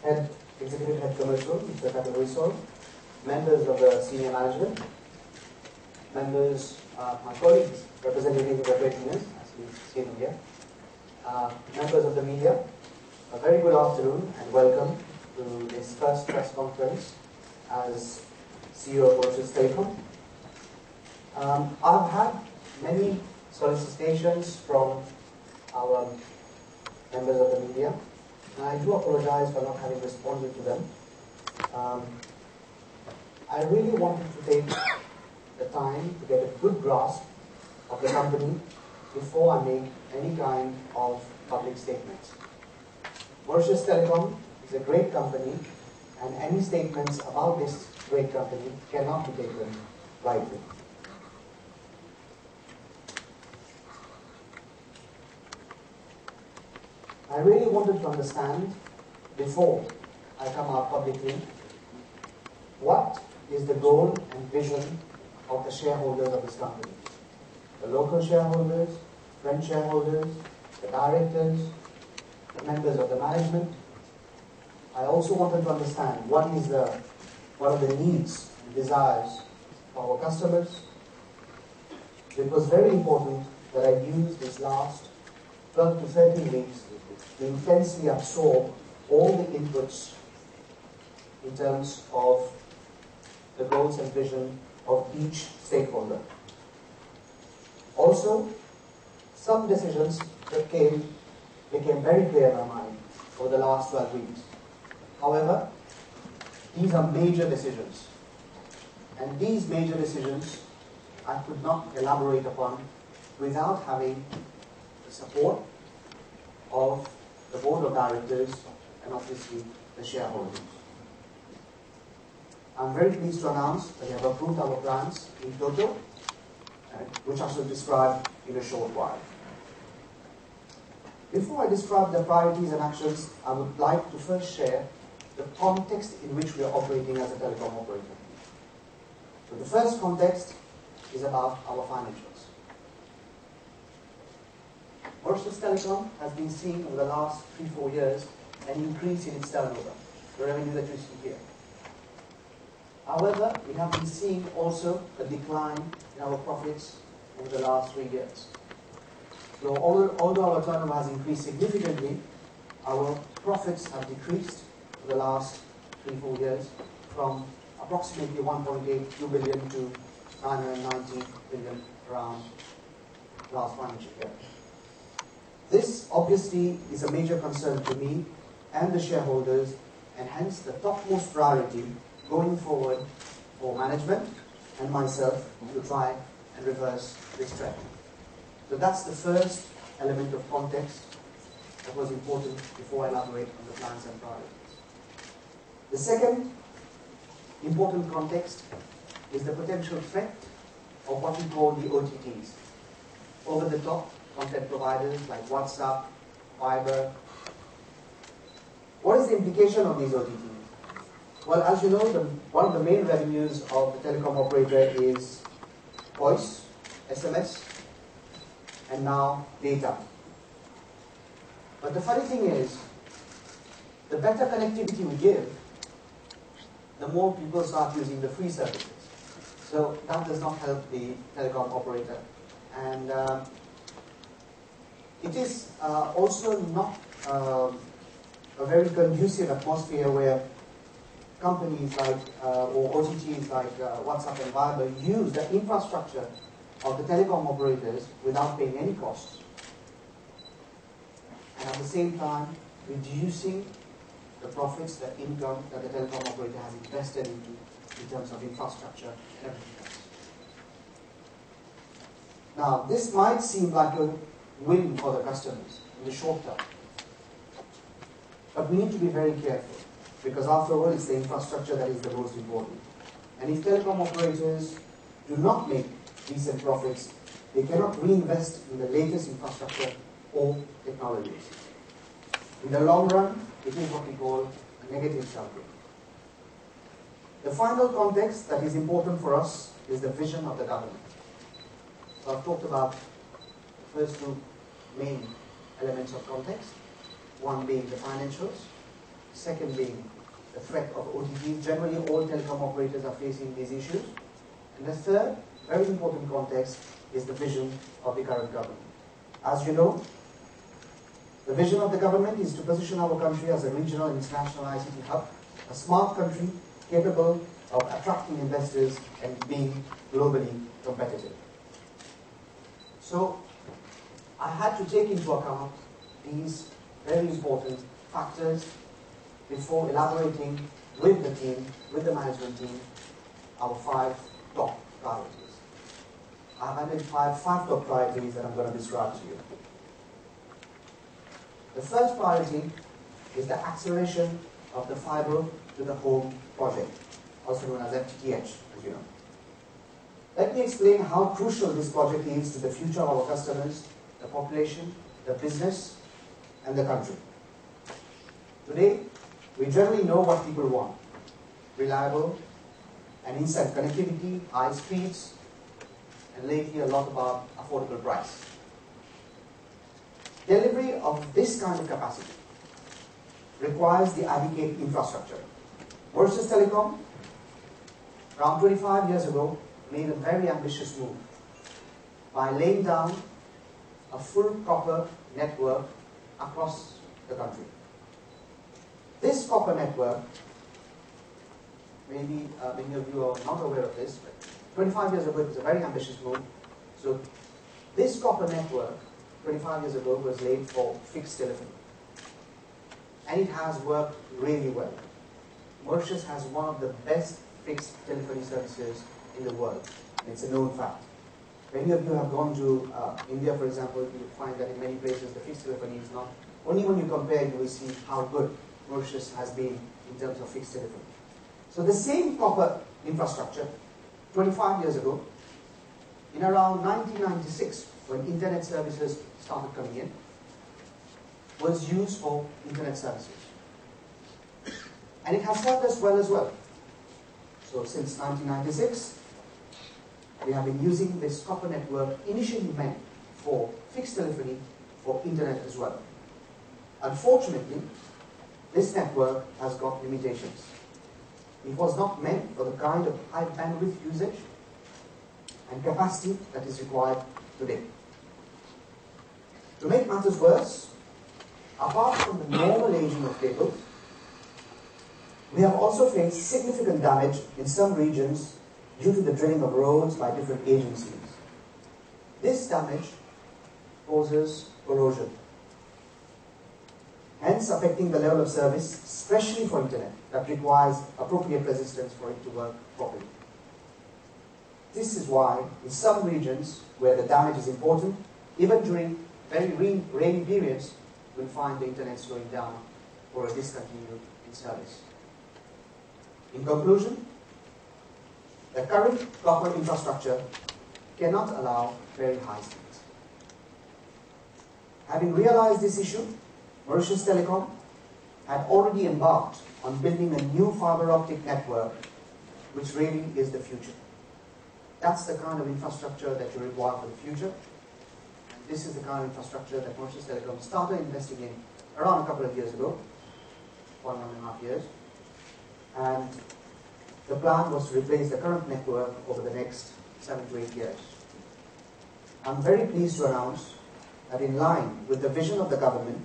Executive Head Commercial, Mr. Katal, members of the senior management, members, my colleagues, representatives of the trade unions, as we see them here, members of the media, a very good afternoon and welcome to this first press conference as CEO of Mauritus Telecoms. I've had many solicitations from our members of the media, and I do apologize for not having responded to them. I really wanted to take the time to get a good grasp of the company before I make any kind of public statements. Mauritus Telecom is a great company, and any statements about this great company cannot be taken lightly. I really wanted to understand, before I come out publicly, what is the goal and vision of the shareholders of this company. The local shareholders, French shareholders, the directors, the members of the management. I also wanted to understand what are the needs and desires of our customers. It was very important that I use this last 12 to 13 weeks to intensely absorb all the inputs in terms of the goals and vision of each stakeholder. Also, some decisions that became very clear in my mind over the last 12 weeks. However, these are major decisions. And these major decisions I could not elaborate upon without having the support of the board of directors and obviously the shareholders. I'm very pleased to announce that we have approved our plans in total, which I shall describe in a short while. Before I describe the priorities and actions, I would like to first share the context in which we are operating as a telecom operator. So the first context is about our financials. Mauritus Telecom has been seeing over the last 3-4 years an increase in its turnover, the revenue that you see here. However, we have been seeing also a decline in our profits over the last 3 years. So although our turnover has increased significantly, our profits have decreased over the last 3-4 years from approximately 1.82 billion to 990 billion around last financial year. This obviously is a major concern to me and the shareholders, and hence the topmost priority going forward for management and myself to try and reverse this trend. So that's the first element of context that was important before I elaborate on the plans and priorities. The second important context is the potential threat of what we call the OTTs, over-the-top content providers like WhatsApp, Viber. What is the implication of these OTTs? Well, as you know, one of the main revenues of the telecom operator is voice, SMS, and now data. But the funny thing is, the better connectivity we give, the more people start using the free services. So that does not help the telecom operator. And it is also not a very conducive atmosphere where companies like, or OTTs like WhatsApp and Viber use the infrastructure of the telecom operators without paying any costs. And at the same time, reducing the profits, the income that the telecom operator has invested into in terms of infrastructure and everything else. Now, this might seem like a win for the customers in the short term. But we need to be very careful, because after all, it's the infrastructure that is the most important. And if telecom operators do not make decent profits, they cannot reinvest in the latest infrastructure or technologies. In the long run, it is what we call a negative cycle. The final context that is important for us is the vision of the government. So I've talked about the first two main elements of context, one being the financials, Second being the threat of OTT. Generally, all telecom operators are facing these issues. And the third, very important context, is the vision of the current government. As you know, the vision of the government is to position our country as a regional and international ICT hub, a smart country capable of attracting investors and being globally competitive. So, I had to take into account these very important factors before elaborating with the team, with the management team, our 5 top priorities. I've identified 5 top priorities that I'm going to describe to you. The first priority is the acceleration of the fiber to the home project, also known as FTTH, as you know. Let me explain how crucial this project is to the future of our customers, the population, the business, and the country. Today, we generally know what people want: reliable and instant connectivity, high speeds, and lately a lot about affordable price. Delivery of this kind of capacity requires the adequate infrastructure. Mauritus Telecom, around 25 years ago, made a very ambitious move by laying down a full copper network across the country. This copper network, maybe many of you are not aware of this, but 25 years ago it was a very ambitious move. So this copper network, 25 years ago, was laid for fixed telephony. And it has worked really well. Mauritius has one of the best fixed telephony services in the world. It's a known fact. Many of you have gone to India, for example, you will find that in many places the fixed telephony is not. Only when you compare, you will see how good Mauritius has been in terms of fixed telephony. So the same copper infrastructure, 25 years ago, in around 1996, when internet services started coming in, was used for internet services. And it has served us well as well. So since 1996, we have been using this copper network initially meant for fixed telephony, for internet as well. Unfortunately, this network has got limitations. It was not meant for the kind of high bandwidth usage and capacity that is required today. To make matters worse, apart from the normal aging of cables, we have also faced significant damage in some regions due to the drilling of roads by different agencies. This damage causes corrosion, hence affecting the level of service, especially for internet, that requires appropriate resistance for it to work properly. This is why, in some regions where the damage is important, even during very rainy periods, we'll find the internet slowing down or discontinued in service. In conclusion, the current copper infrastructure cannot allow very high speeds. Having realized this issue, Mauritus Telecom had already embarked on building a new fiber optic network, which really is the future. That's the kind of infrastructure that you require for the future. And this is the kind of infrastructure that Mauritus Telecom started investing in around a couple of years ago, 1.5 years. And the plan was to replace the current network over the next 7 to 8 years. I'm very pleased to announce that in line with the vision of the government,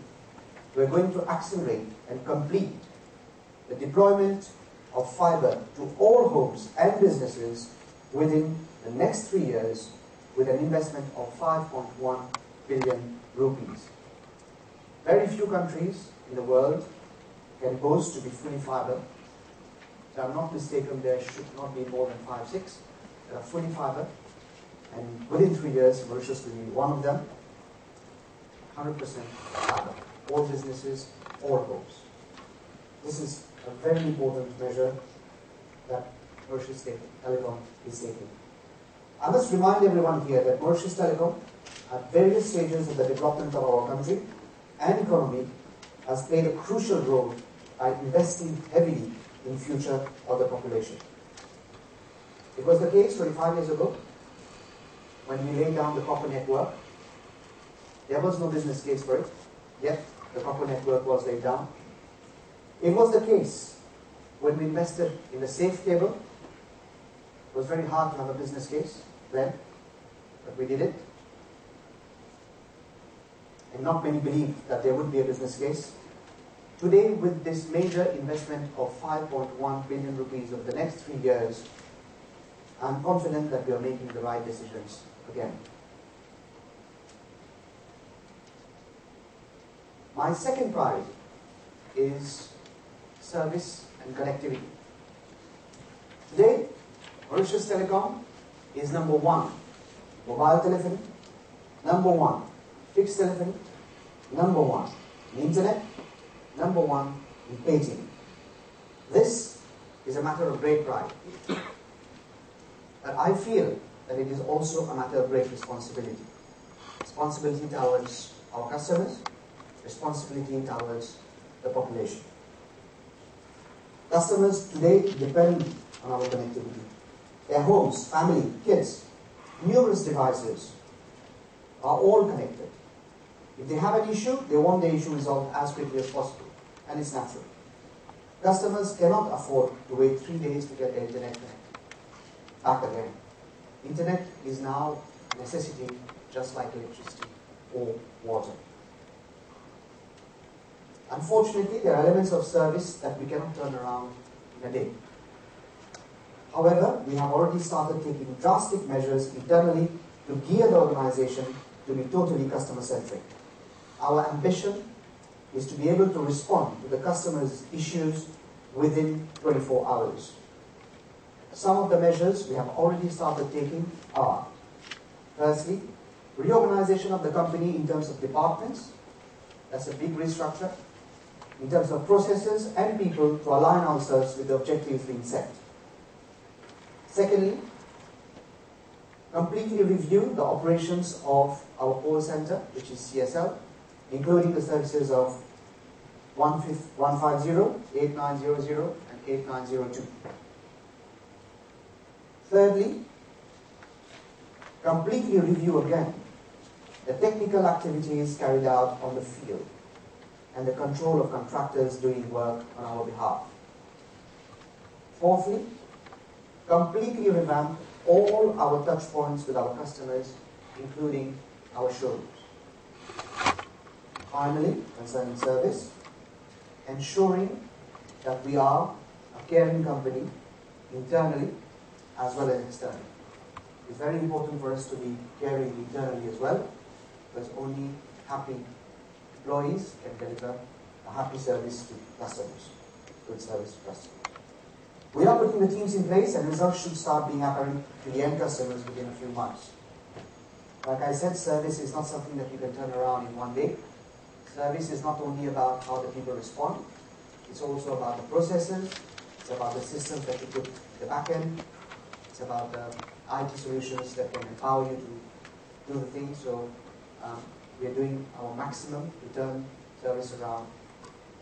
we're going to accelerate and complete the deployment of fiber to all homes and businesses within the next 3 years with an investment of 5.1 billion rupees. Very few countries in the world can boast to be fully fiber. If I'm not mistaken, there should not be more than 5, 6 that are fully fiber. And within 3 years, Mauritius will be one of them. 100% fiber. All businesses, all homes. This is a very important measure that Mauritus Telecom is taking. I must remind everyone here that Mauritus Telecom, at various stages of the development of our country and economy, has played a crucial role by investing heavily in the future of the population. It was the case 25 years ago when we laid down the copper network. There was no business case for it, yet the copper network was laid down. It was the case when we invested in the safe cable. It was very hard to have a business case then, but we did it. And not many believed that there would be a business case. Today, with this major investment of 5.1 billion rupees over the next 3 years, I'm confident that we are making the right decisions again. My second priority is service and connectivity. Today, Mauritus Telecom is number 1 mobile telephony, number 1 fixed telephony, number 1 in internet, number 1 in pay TV. This is a matter of great pride. But I feel that it is also a matter of great responsibility. Responsibility towards our customers, responsibility towards the population. Customers today depend on our connectivity. Their homes, family, kids, numerous devices are all connected. If they have an issue, they want the issue resolved as quickly as possible, and it's natural. Customers cannot afford to wait 3 days to get their internet connected. Back again. Internet is now a necessity, just like electricity or water. Unfortunately, there are elements of service that we cannot turn around in a day. However, we have already started taking drastic measures internally to gear the organization to be totally customer-centric. Our ambition is to be able to respond to the customer's issues within 24 hours. Some of the measures we have already started taking are, firstly, reorganization of the company in terms of departments. That's a big restructure. In terms of processes and people to align ourselves with the objectives being set. Secondly, completely review the operations of our call center, which is CSL, including the services of 150, 8900 and 8902. Thirdly, completely review again the technical activities carried out on the field and the control of contractors doing work on our behalf. Fourthly, completely revamp all our touch points with our customers, including our showrooms. Finally, concerning service, ensuring that we are a caring company internally as well as externally. It's very important for us to be caring internally as well, because only happy employees can deliver a happy service to customers, good service to customers. We are putting the teams in place, and results should start being apparent to the end customers within a few months. Like I said, service is not something that you can turn around in one day. Service is not only about how the people respond, it's also about the processes, it's about the systems that you put at the back end, it's about the IT solutions that can empower you to do the things. So we are doing our maximum to turn service around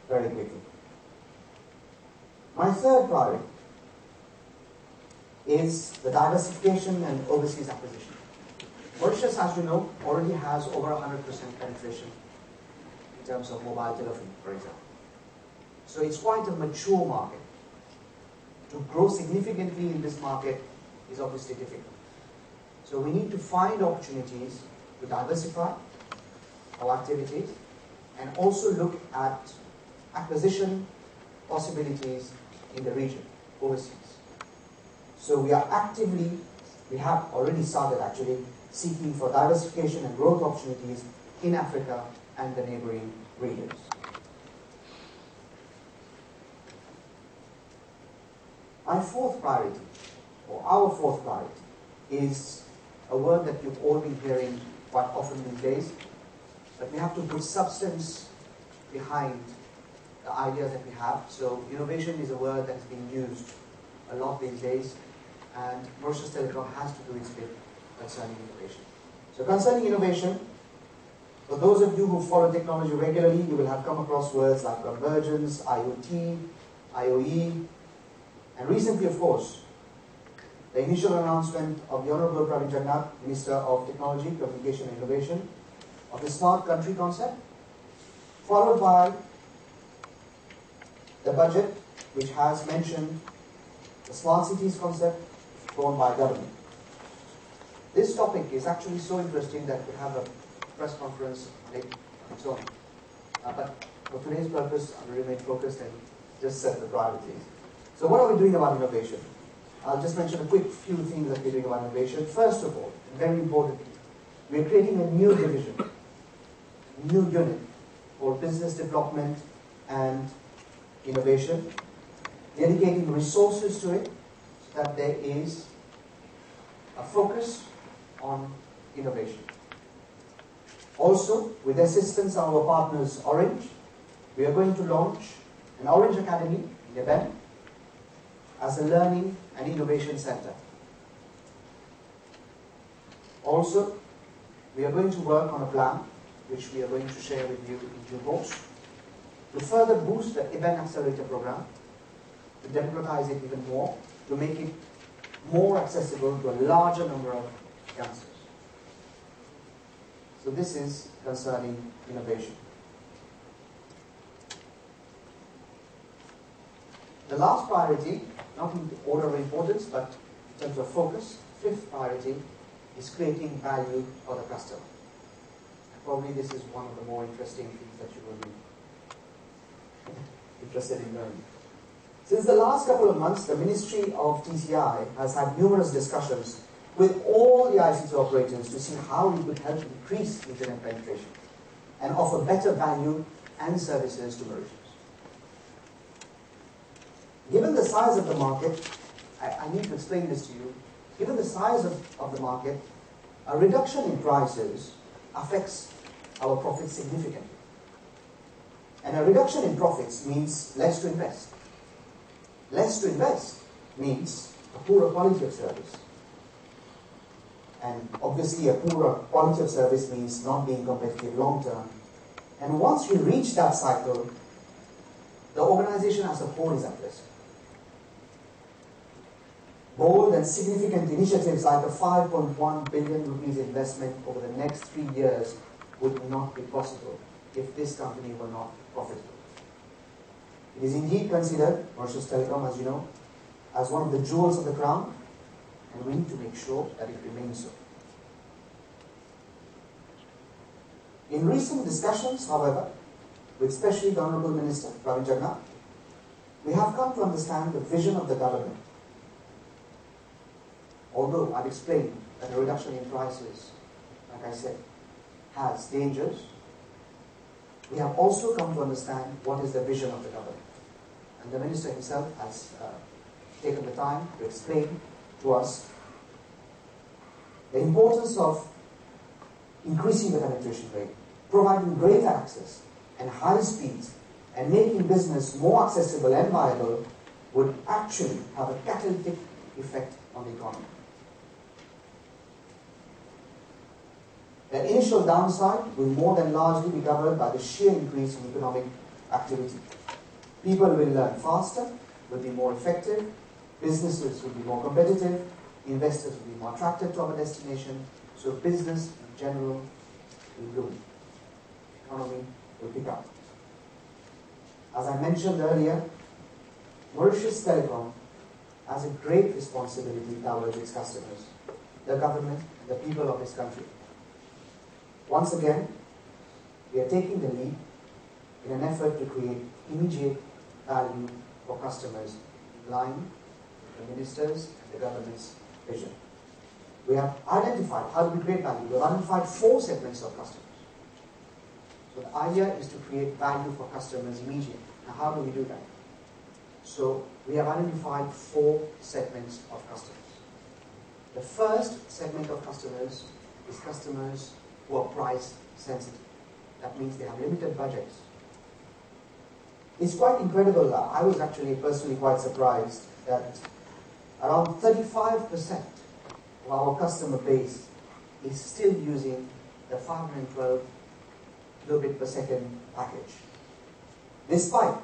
very quickly. My third priority is the diversification and overseas acquisition. Mauritius, as you know, already has over 100% penetration in terms of mobile telephony, for example. So it's quite a mature market. To grow significantly in this market is obviously difficult. So we need to find opportunities to diversify our activities and also look at acquisition possibilities in the region, overseas. So we have already started actually seeking for diversification and growth opportunities in Africa and the neighboring regions. My fourth priority, or our fourth priority, is a word that you've all been hearing quite often these days, but we have to put substance behind the ideas that we have. So innovation is a word that's being used a lot these days, and Mauritus Telecom has to do its bit concerning innovation. So concerning innovation, for those of you who follow technology regularly, you will have come across words like convergence, IoT, IoE, and recently, of course, the initial announcement of the Honorable Praveen Jagannath, Minister of Technology, Communication and Innovation, of the smart country concept, followed by the budget, which has mentioned the smart cities concept thrown by government. This topic is actually so interesting that we have a press conference on it on its own. But for today's purpose, I will remain focused and just set the priorities. So what are we doing about innovation? I'll just mention a quick few things that we're doing about innovation. First of all, and very importantly, we're creating a new division, a new unit for business development and innovation, dedicating resources to it so that there is a focus on innovation. Also, with assistance of our partners Orange, we are going to launch an Orange Academy in Eben as a learning and innovation center. Also, we are going to work on a plan, which we are going to share with you in due course, to further boost the Eben Accelerator program, to democratize it even more, to make it more accessible to a larger number of youngsters. So this is concerning innovation. The last priority, not in order of importance, but in terms of focus, fifth priority is creating value for the customer. And probably this is one of the more interesting things that you will be interested in learning. Since the last couple of months, the Ministry of TCI has had numerous discussions with all the ICT operators to see how we could help increase internet penetration and offer better value and services to Mauritius. Given the size of the market, I need to explain this to you. Given the size of the market, a reduction in prices affects our profits significantly. And a reduction in profits means less to invest. Less to invest means a poorer quality of service. And obviously a poorer quality of service means not being competitive long term. And once you reach that cycle, the organization as a whole is at risk. Bold and significant initiatives like a 5.1 billion rupees investment over the next 3 years would not be possible if this company were not profitable. It is indeed considered, Mauritus Telecom, as you know, as one of the jewels of the crown, and we need to make sure that it remains so. In recent discussions, however, with especially the Honourable Minister, Pravin Jagannath, we have come to understand the vision of the government. Although I've explained that a reduction in prices, like I said, has dangers, we have also come to understand what is the vision of the government. And the Minister himself has taken the time to explain to us the importance of increasing the penetration rate, providing greater access and high speeds, and making business more accessible and viable would actually have a catalytic effect on the economy. The initial downside will more than largely be covered by the sheer increase in economic activity. People will learn faster, will be more effective, businesses will be more competitive, investors will be more attracted to our destination, so business in general will bloom. Economy will pick up. As I mentioned earlier, Mauritus Telecom has a great responsibility towards its customers, the government, and the people of this country. Once again, we are taking the lead in an effort to create immediate value for customers in line with the ministers and the government's vision. We have identified how do we create value. We have identified 4 segments of customers. So the idea is to create value for customers immediately. Now how do we do that? So we have identified 4 segments of customers. The first segment of customers is customers who are price sensitive. That means they have limited budgets. It's quite incredible. I was actually personally quite surprised that around 35% of our customer base is still using the 512 kilobit per second package. Despite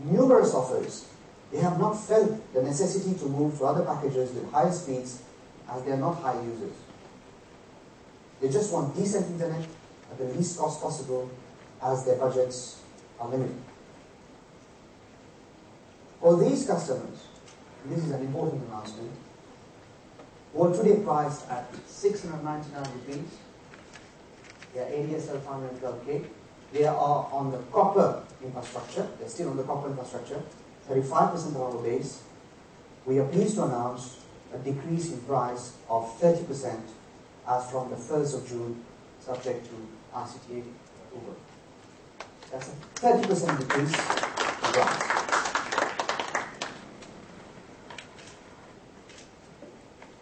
numerous offers, they have not felt the necessity to move to other packages with higher speeds as they are not high users. They just want decent internet at the least cost possible as their budgets are limited. For these customers, and this is an important announcement, who are today priced at 699 rupees, they are ADSL 512K, they are on the copper infrastructure, they're still on the copper infrastructure, 35% of our base. We are pleased to announce a decrease in price of 30% as from the 1st of June, subject to RCTA approval. That's a 30% decrease in price.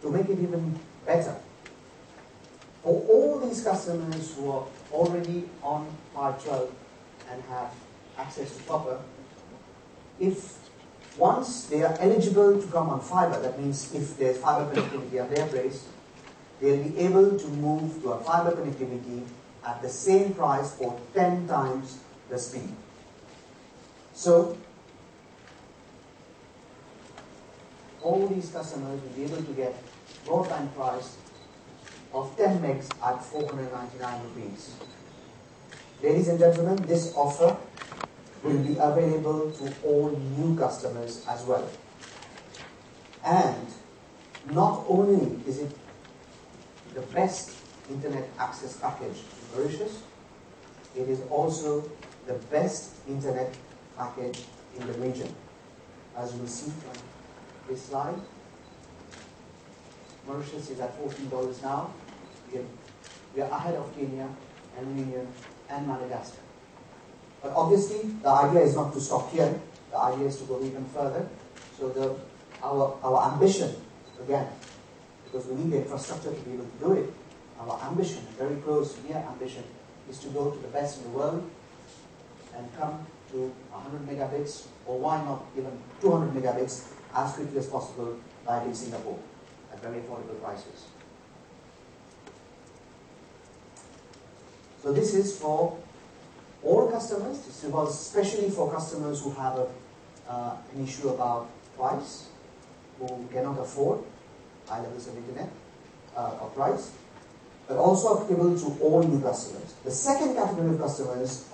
To make it even better, for all these customers who are already on 512 and have access to copper, if once they are eligible to come on fiber, that means if there's fiber connectivity at their place, they'll be able to move to a fiber connectivity at the same price for 10 times the speed. So, all these customers will be able to get broadband price of 10 megs at 499 rupees. Ladies and gentlemen, this offer will be available to all new customers as well. And not only is it the best internet access package in Mauritius, it is also the best internet package in the region. As you will see from this slide, Mauritius is at $14 now. We are ahead of Kenya and Union and Madagascar. But obviously, the idea is not to stop here. The idea is to go even further. So our ambition, again, because we need the infrastructure to be able to do it, our ambition, very close, near ambition, is to go to the best in the world and come to 100 megabits, or why not even 200 megabits, as quickly as possible, like in Singapore, at very affordable prices. So this is for all customers. This is especially for customers who have an issue about price, who cannot afford high levels of internet or price, but also applicable to all new customers. The second category of customers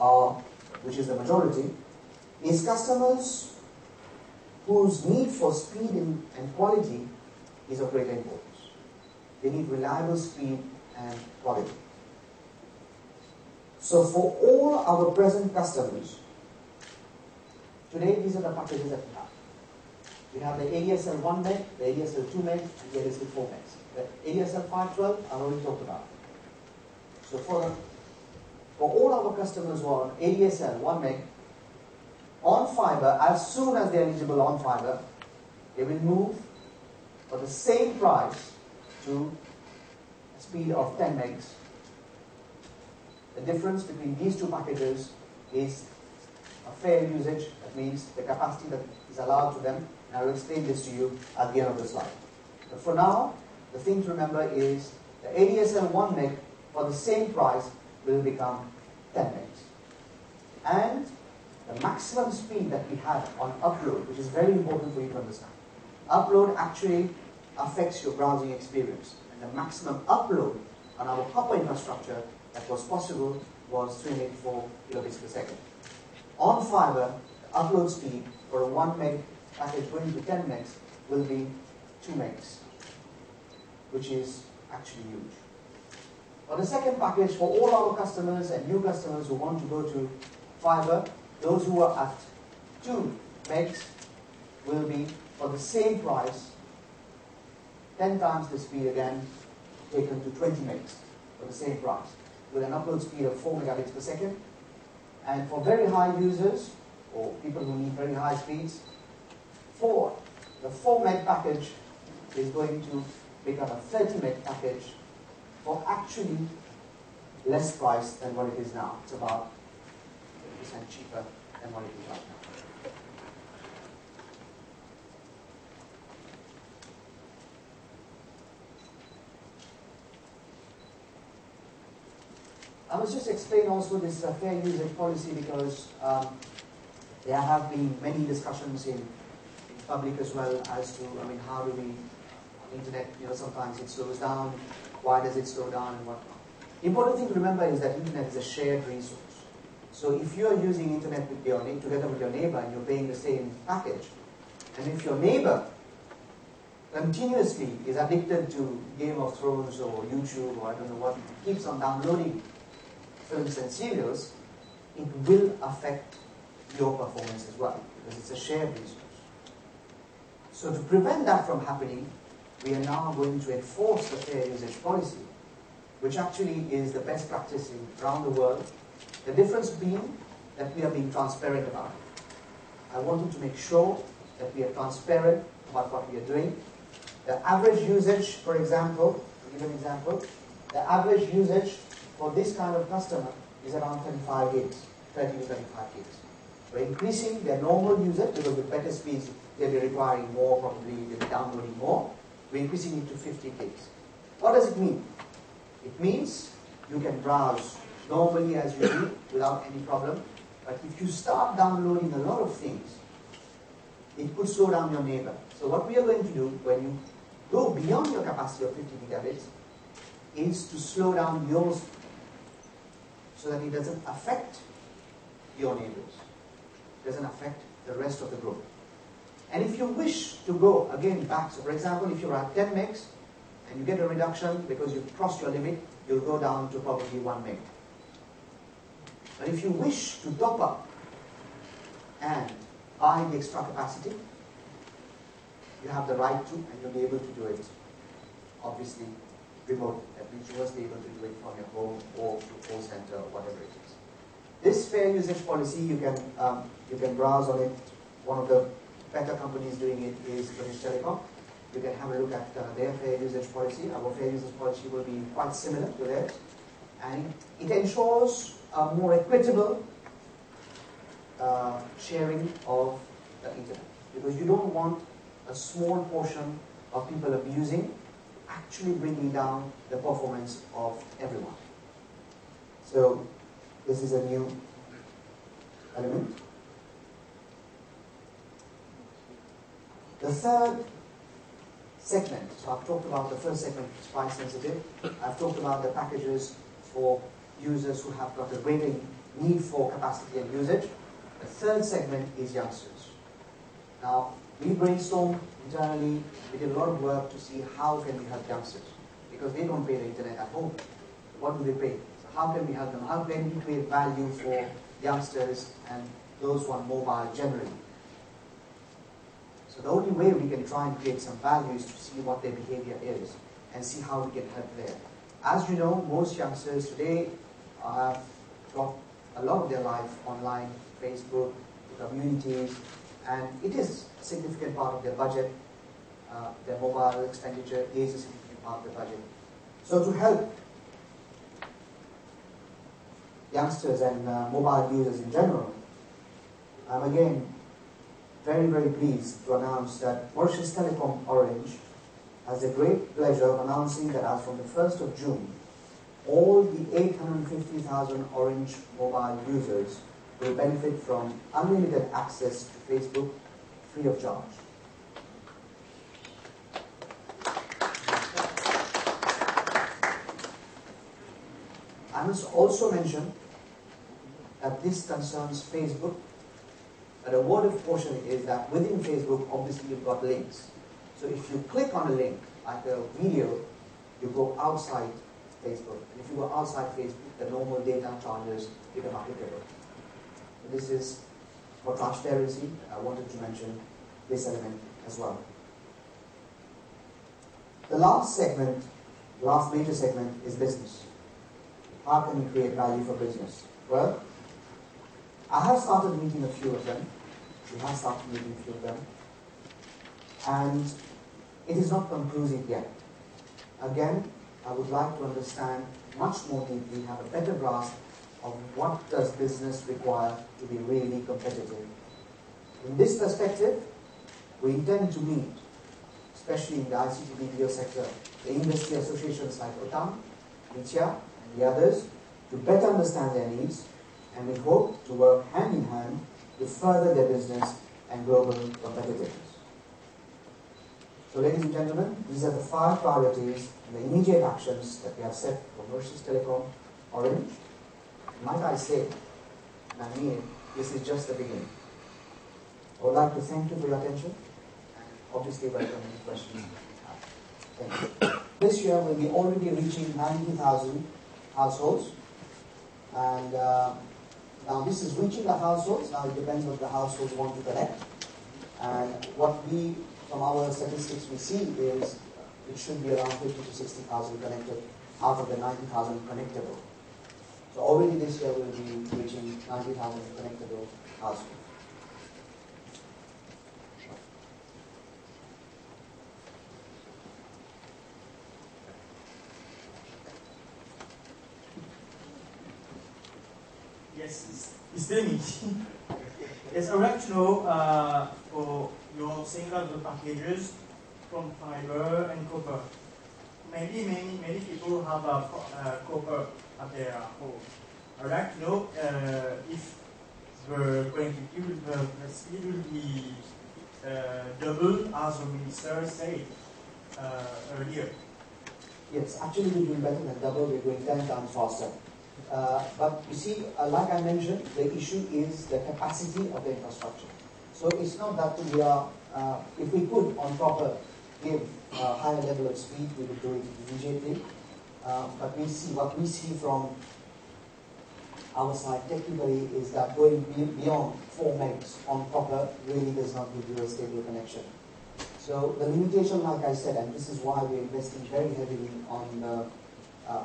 which is the majority, is customers whose need for speed and quality is of greater importance. They need reliable speed and quality. So for all our present customers, today these are the packages that we have. We have the ADSL 1 meg, the ADSL 2 meg, and the ADSL 4 megs. The ADSL 512 I've already talked about. So for all our customers who are on ADSL 1 meg, on fiber, as soon as they're eligible on fiber, they will move for the same price to a speed of 10 megs. The difference between these two packages is a fair usage. That means the capacity that is allowed to them. And I will explain this to you at the end of the slide. But for now, the thing to remember is the ADSL 1 meg for the same price will become 10 megs. And the maximum speed that we have on upload, which is very important for you to understand. Upload actually affects your browsing experience. And the maximum upload on our copper infrastructure that was possible was 384 kilobits per second. On fiber, the upload speed for a 1 meg package going to 10 megs will be 2 megs, which is actually huge. For the second package, for all our customers and new customers who want to go to fiber, those who are at 2 megs will be, for the same price, 10 times the speed again, taken to 20 megs for the same price, with an upload speed of 4 megabits per second. And for very high users, or people who need very high speeds, the 4 meg package is going to become a 30 meg package for actually less price than what it is now. It's about 50% cheaper than what it is right now. I must just explain also this fair usage policy because there have been many discussions in public as well as to, how do we, internet, sometimes it slows down, why does it slow down and whatnot. The important thing to remember is that internet is a shared resource. So if you are using internet together with your neighbor and you're paying the same package, And if your neighbor continuously is addicted to Game of Thrones or YouTube or I don't know what, keeps on downloading films and serials, it will affect your performance as well, because it's a shared resource. So to prevent that from happening, we are now going to enforce the fair usage policy, which actually is the best practice around the world. The difference being that we are being transparent about it. I wanted to make sure that we are transparent about what we are doing. The average usage, for example, to give an example, the average usage for this kind of customer is around 35 gigs, 30 to 35 gigs. We're increasing their normal usage because with better speeds, they'll be requiring more, probably they'll be downloading more. We're increasing it to 50 gigs. What does it mean? It means you can browse normally as you do without any problem. But if you start downloading a lot of things, it could slow down your neighbor. So what we are going to do when you go beyond your capacity of 50 gigabits is to slow down your speed so that it doesn't affect your neighbors. It doesn't affect the rest of the group. And if you wish to go again back, so for example, if you're at 10 megs and you get a reduction because you've crossed your limit, you'll go down to probably 1 meg. But if you wish to top up and buy the extra capacity, you have the right to, and you'll be able to do it, obviously, remotely. That means you must be able to do it from your home or your call center or whatever it is. This fair usage policy, you can browse on it. One of the better companies doing it is Mauritus Telecoms. You can have a look at their fair usage policy. Our fair usage policy will be quite similar to theirs. And it ensures a more equitable sharing of the internet. Because you don't want a small portion of people abusing, actually bringing down the performance of everyone. So this is a new element. The third segment, so I've talked about the first segment, which is price sensitive. I've talked about the packages for users who have got a greater need for capacity and usage. The third segment is youngsters. Now, we brainstormed internally, we did a lot of work to see how can we help youngsters, because they don't pay the internet at home. What do they pay? So how can we help them? How can we create value for youngsters and those who are mobile generally? So the only way we can try and create some value is to see what their behavior is and see how we can help there. As you know, most youngsters today have got a lot of their life online, Facebook, communities, and it is a significant part of their budget. Their mobile expenditure is a significant part of their budget. So to help youngsters and mobile users in general, I'm again very, very pleased to announce that Mauritus Telecoms Orange has the great pleasure of announcing that as from the 1st of June, all the 850,000 Orange mobile users will benefit from unlimited access to Facebook free of charge. I must also mention that this concerns Facebook. But a word of caution is that within Facebook, obviously you've got links. So if you click on a link, like a video, you go outside Facebook. And if you go outside Facebook, the normal data charges become applicable. So this is for transparency. I wanted to mention this element as well. The last segment, the last major segment is business. How can we create value for business? Well, I have started meeting a few of them. We have started meeting a few of them. And it is not conclusive yet. Again, I would like to understand much more deeply, have a better grasp of what does business require to be really competitive. In this perspective, we intend to meet, especially in the ICT BPO sector, the industry associations like OTAN, ITIA, and the others, to better understand their needs, and we hope to work hand in hand to further their business and global competitiveness. So ladies and gentlemen, these are the 5 priorities and the immediate actions that we have set for Mauritus Telecom Orange. Might I say, and I mean it, this is just the beginning. I would like to thank you for your attention. obviously welcome any questions. Thank you. This year we'll be already reaching 90,000 households, and now this is reaching the households. Now it depends what the households want to connect, and what we, from our statistics, we see is it should be around 50 to 60,000 connected out of the 90,000 connectable. So already this year we'll be reaching 90,000 connectable households. Yes, it's still me. Yes, I would like to know for your single packages from fiber and copper. Many people have copper at their home. I would like to know if the connectivity the speed will be double as the minister said earlier. Yes, actually we're doing better than double. We're going 10 times faster. But you see, like I mentioned, the issue is the capacity of the infrastructure. So it's not that we are, if we could on proper give a higher level of speed, we would do it immediately. But we see, what we see from our side technically is that going beyond 4 megs on copper really does not give you a stable connection. So the limitation, like I said, and this is why we're investing very heavily on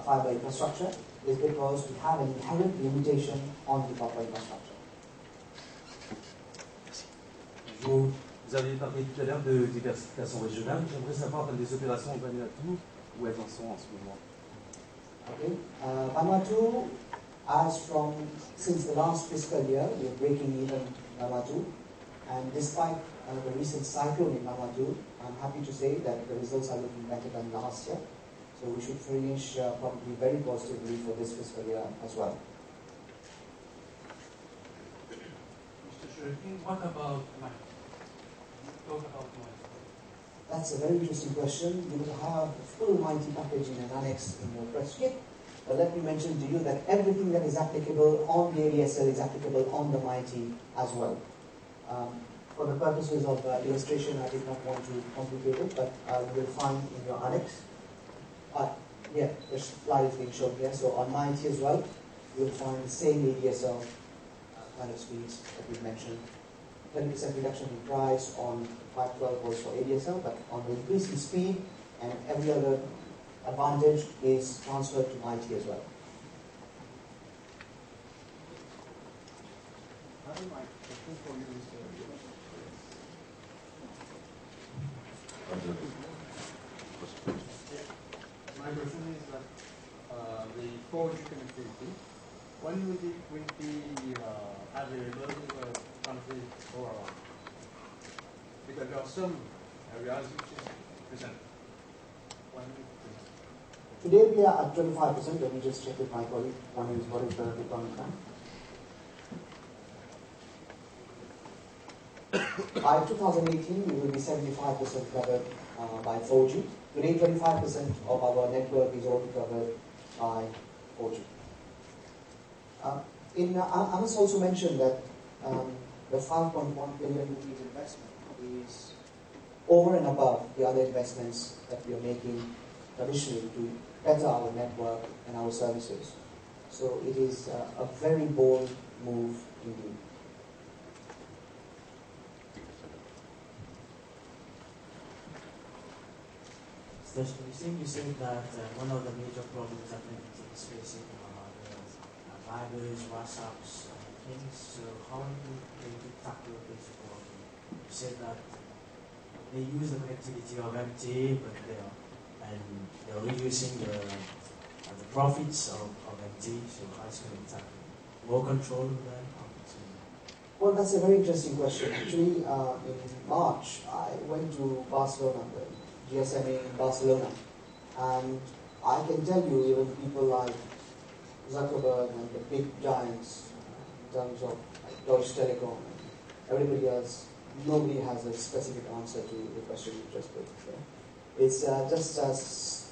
fiber infrastructure, is because we have an inherent limitation on the copper infrastructure. Vous avez parlé tout à l'heure de diversification régionale. J'aimerais savoir dans les opérations Vanuatu où elles en sont en ce moment. Okay, Vanuatu, since the last fiscal year, we are breaking even Vanuatu, and despite the recent cyclone in Vanuatu, I'm happy to say that the results are looking better than last year. So we should finish probably very positively for this fiscal year as well. Mr. Shurikin, what about Mike? Talk about Mike. That's a very interesting question. You will have a full Mighty package in an annex in your press kit. But let me mention to you that everything that is applicable on the ADSL is applicable on the Mighty as well. For the purposes of illustration, I did not want to complicate it, but you will find in your annex. Yeah, the slide is being shown here. So on Mighty as well, you will find the same ADSL kind of speeds that we've mentioned. 20% reduction in price on 512 was for ADSL, but on the increase in speed and every other advantage is transferred to Mighty as well. I have my question for you, Mr. My question is that the 4G connectivity, when will it be available in the country all around? Because there are some areas which is present. When will it be? Today we are at 25%. Let me just check with my colleague. What is the requirement time? By 2018, we will be 75% covered by 4G. Today, 25% of our network is already covered by 4G. I must also mention that the 5.1 billion rupees investment is over and above the other investments that we are making traditionally to better our network and our services. So it is a very bold move indeed. You said that one of the major problems that Netflix is facing are the vibers, WhatsApps, things. So how are you going to tackle this problem? You said that they use the connectivity of MT, but they're reducing the profits of MT. So how is it going to tackle? More control of them? Well, that's a very interesting question. Actually, in March, I went to Barcelona, GSMA in Barcelona, and I can tell you even people like Zuckerberg and the big giants in terms of Mauritus Telecoms, everybody else, nobody has a specific answer to the question you just put. So it's just as,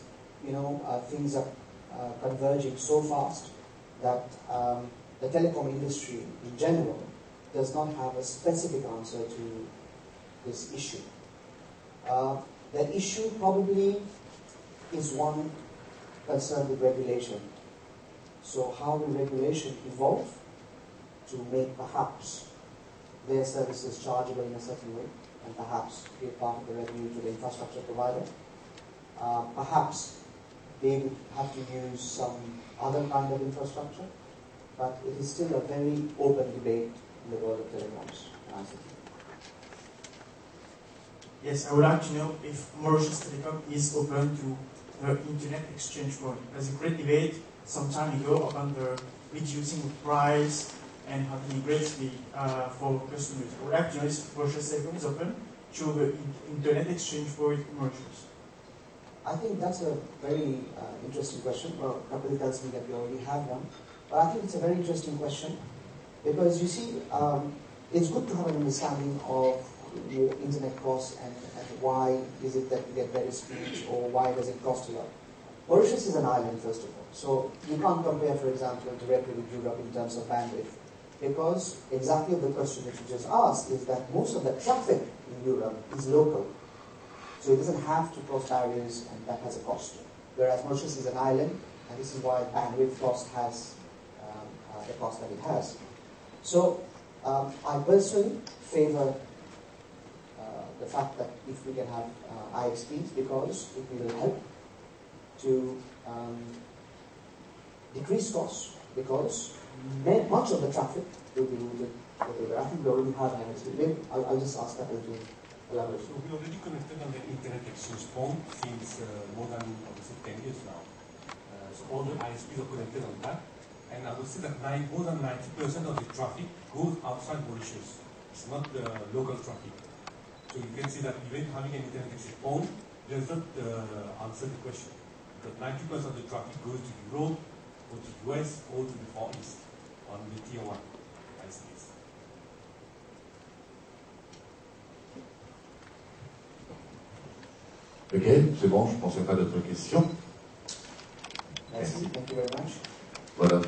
things are converging so fast that the telecom industry in general does not have a specific answer to this issue. The issue probably is one concerned with regulation. So how will regulation evolve to make perhaps their services chargeable in a certain way, and perhaps give part of the revenue to the infrastructure provider? Perhaps they would have to use some other kind of infrastructure, but it is still a very open debate in the world of telecoms and ICT. Yes, I would like to know if Mauritus Telecom is open to the internet exchange point. There's a great debate some time ago about the reducing the price and how to integrate for customers. I would like to know if Mauritus Telecom is open to the internet exchange point in Mauritius. I think that's a very interesting question. Well, Kapil tells me that we already have one. But I think it's a very interesting question because you see, it's good to have an understanding of internet costs and why is it that we get better speeds or why does it cost a lot. Mauritius is an island, first of all. So you can't compare, for example, directly with Europe in terms of bandwidth because exactly the question that you just asked is that most of the traffic in Europe is local. So it doesn't have to cross barriers and that has a cost. Whereas Mauritius is an island and this is why bandwidth cost has the cost that it has. So I personally favor the fact that if we can have IXPs because it will help to decrease costs because much of the traffic will be routed over. I think we already have an IXP. Maybe I'll just ask that to elaborate. So we already connected on the internet exchange point since more than 10 years now. So all the ISPs are connected on that. And I would say that more than 90% of the traffic goes outside Mauritius. It's not the local traffic. So you can see that even having an internet exchange point does not answer the question. But 90% of the traffic goes to Europe, or to the US, or to the Far East on the Tier 1 ISPs. Ok, c'est bon, je ne pensais pas d'autres questions. Merci, thank you very much. Voilà,